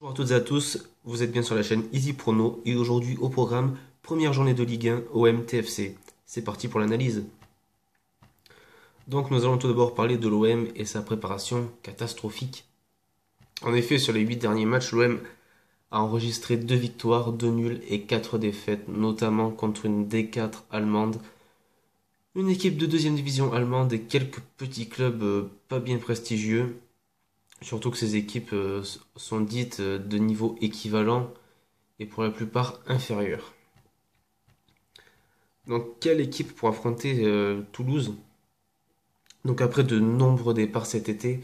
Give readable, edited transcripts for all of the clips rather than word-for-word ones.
Bonjour à toutes et à tous, vous êtes bien sur la chaîne Easy Prono et aujourd'hui au programme, première journée de Ligue 1 OM TFC. C'est parti pour l'analyse. Donc nous allons tout d'abord parler de l'OM et sa préparation catastrophique. En effet, sur les 8 derniers matchs, l'OM a enregistré 2 victoires, 2 nuls et 4 défaites, notamment contre une D4 allemande, une équipe de deuxième division allemande et quelques petits clubs pas bien prestigieux. Surtout que ces équipes sont dites de niveau équivalent et pour la plupart inférieur. Donc quelle équipe pour affronter Toulouse? Donc après de nombreux départs cet été,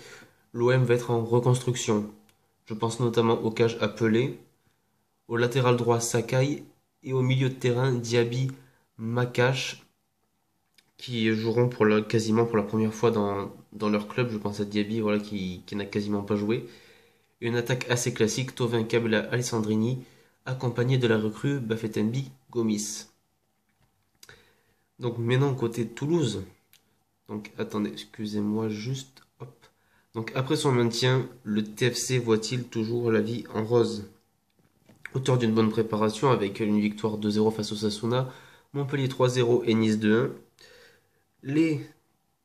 l'OM va être en reconstruction. Je pense notamment au cage appelé, au latéral droit Sakai et au milieu de terrain Diaby, Makache qui joueront quasiment pour la première fois dans leur club. Je pense à Diaby voilà, qui n'a quasiment pas joué. Une attaque assez classique, Tovin Kabela Alessandrini, accompagné de la recrue Bafetenbi Gomis. Donc maintenant côté Toulouse. Donc attendez, excusez-moi juste. Hop. Donc après son maintien, le TFC voit-il toujours la vie en rose? Auteur d'une bonne préparation avec une victoire 2-0 face au Sasuna, Montpellier 3-0 et Nice 2-1. Les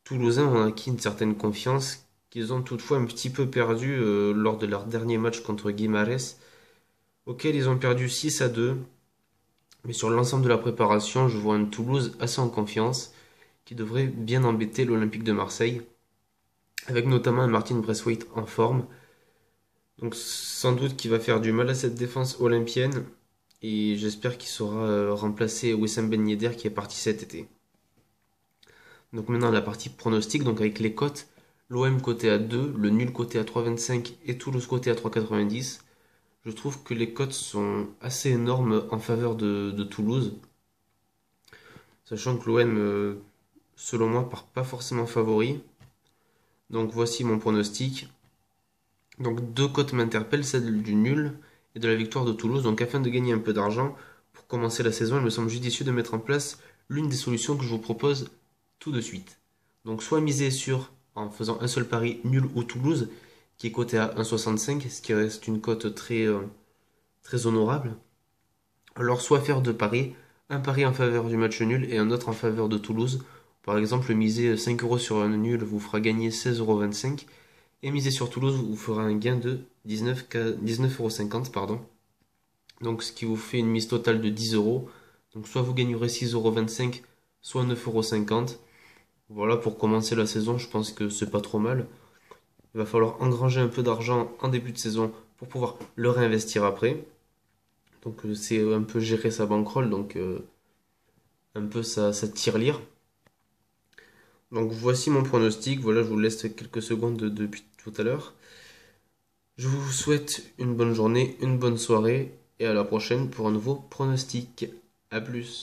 Toulousains ont acquis une certaine confiance qu'ils ont toutefois un petit peu perdu lors de leur dernier match contre Guimarães, auquel ils ont perdu 6-2. Mais sur l'ensemble de la préparation, je vois un Toulouse assez en confiance qui devrait bien embêter l'Olympique de Marseille, avec notamment un Martin Braithwaite en forme. Donc sans doute qu'il va faire du mal à cette défense olympienne, et j'espère qu'il saura remplacer Wissam Ben Yedder qui est parti cet été. Donc maintenant la partie pronostic, donc avec les cotes, l'OM côté à 2, le nul côté à 3,25 et Toulouse côté à 3,90. Je trouve que les cotes sont assez énormes en faveur de Toulouse, sachant que l'OM, selon moi, part pas forcément favori. Donc voici mon pronostic. Donc deux cotes m'interpellent, celle du nul et de la victoire de Toulouse. Donc afin de gagner un peu d'argent, pour commencer la saison, il me semble judicieux de mettre en place l'une des solutions que je vous propose tout de suite. Donc soit miser sur, en faisant un seul pari, nul ou Toulouse, qui est coté à 1,65, ce qui reste une cote très honorable. Alors soit faire deux paris, un pari en faveur du match nul et un autre en faveur de Toulouse. Par exemple, miser 5 euros sur un nul vous fera gagner 16,25 € et miser sur Toulouse vous fera un gain de 19,50 €, pardon. Donc ce qui vous fait une mise totale de 10 euros. Donc soit vous gagnerez 6,25 €, soit 9,50 €. Voilà, pour commencer la saison, je pense que c'est pas trop mal. Il va falloir engranger un peu d'argent en début de saison pour pouvoir le réinvestir après. Donc c'est un peu gérer sa bankroll, donc un peu sa tirelire. Donc voici mon pronostic, voilà, je vous laisse quelques secondes depuis tout à l'heure. Je vous souhaite une bonne journée, une bonne soirée et à la prochaine pour un nouveau pronostic. A plus.